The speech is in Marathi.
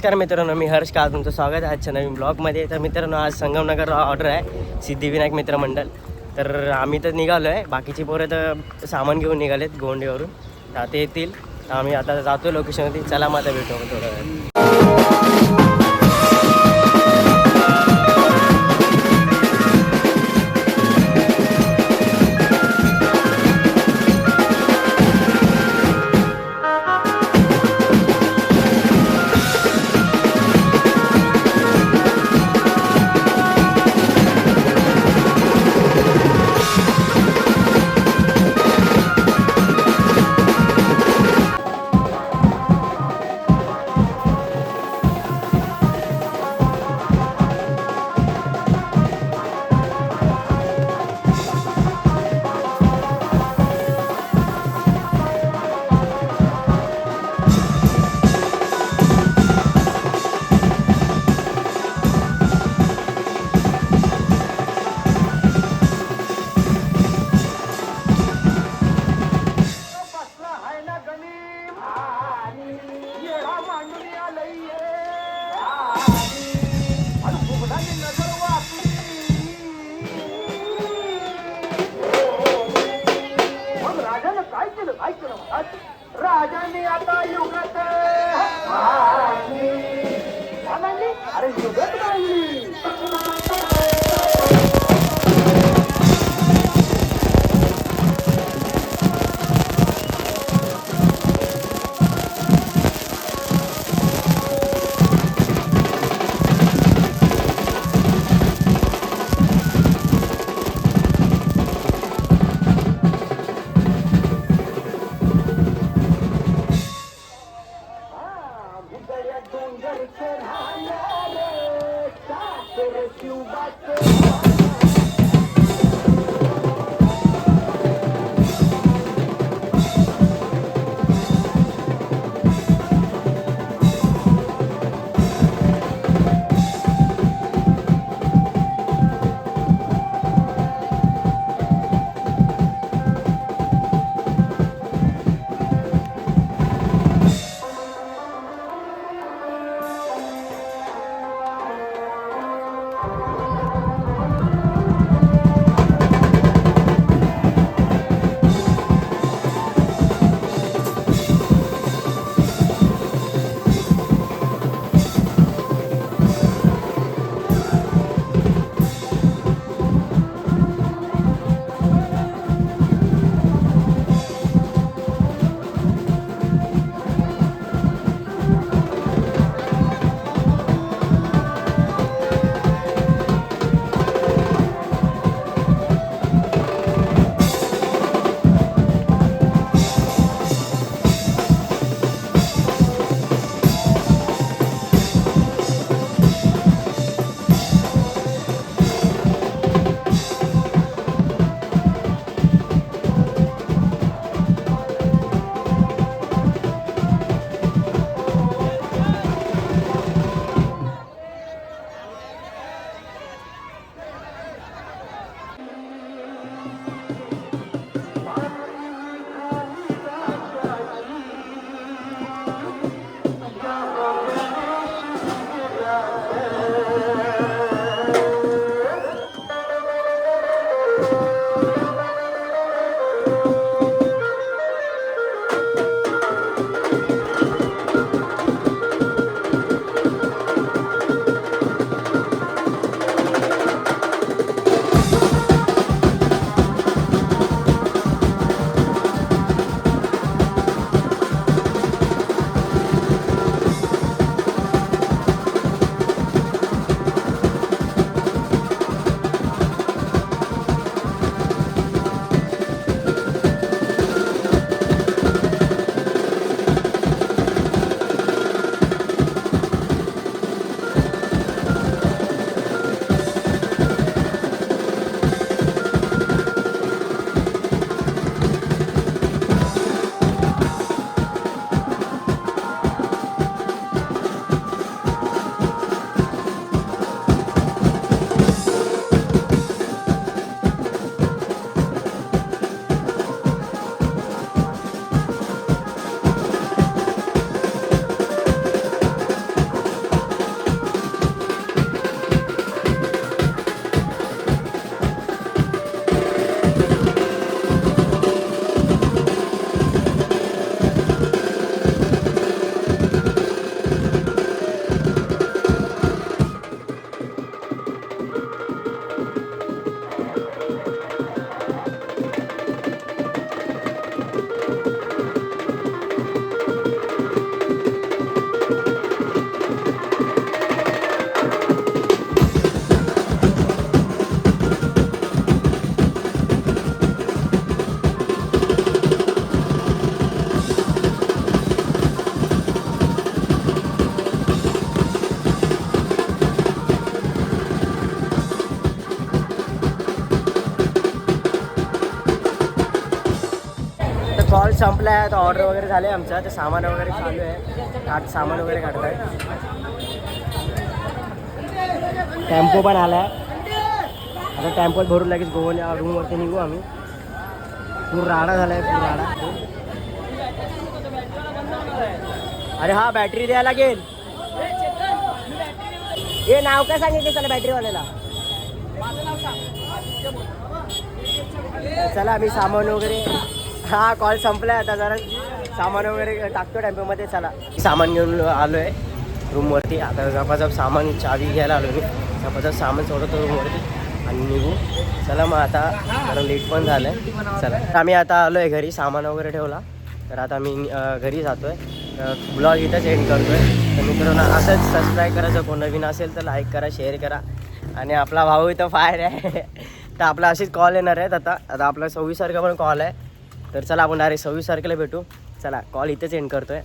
नमस्कार मित्रांनो, मी हर्ष का तुमचं स्वागत आहे आजच्या नवीन ब्लॉगमध्ये. तर मित्रांनो, आज संगमनगरला ऑर्डर आहे सिद्धिविनायक मित्रमंडळ. तर आम्ही तर निघालो आहे, बाकीची पोरं तर सामान घेऊन निघालेत गोंडीवरून. तर ते येतील, तर आम्ही आता जातो लोकेशनवरती. चला मग आता भेटू थोडं वेळ. राजाने आता युगात अरे युगत नाही. कॉल संपला आहे तर ऑर्डर वगैरे झाले आमचं. तर सामान वगैरे चालू आहे. सामान वगैरे काढताय. टेम्पो पण आला आहे. आता टेम्पोत भरून लगेच गोवा रूमवरती निघू आम्ही. पूर राडा झाला आहे. पूर राडा. अरे हा बॅटरी द्यायला लागेल. हे नाव काय सांगितलं चला बॅटरीवाल्याला. चला आम्ही सामान वगैरे हा कॉल संपलाय. आता जरा सामान वगैरे टाकतो टेम्पोमध्ये. चला सामान घेऊन आलो आहे रूमवरती. आता झपाझप सामान चावी घ्यायला आलो मी. झपाझप सामान सोडतो रूमवरती आणि निघू. चला मग आता जरा लेट पण झालं आहे. चला आम्ही आता आलो आहे घरी. सामान वगैरे ठेवला तर आता आम्ही घरी जातो आहे. ब्लॉग इथंच एंड करतो आहे. तर मित्रांनो असंच सबस्क्राईब करायचं. कोण नवीन असेल तर लाईक करा, शेअर करा. आणि आपला भाऊ इथं फायर आहे. तर आपला अशीच कॉल येणार आहेत. आता आपला 26 तारखेला पण कॉल आहे. तर चला आपण डायरेक्ट 26 तारखेला भेटू. चला कॉल इथेच एंड करतो आहे.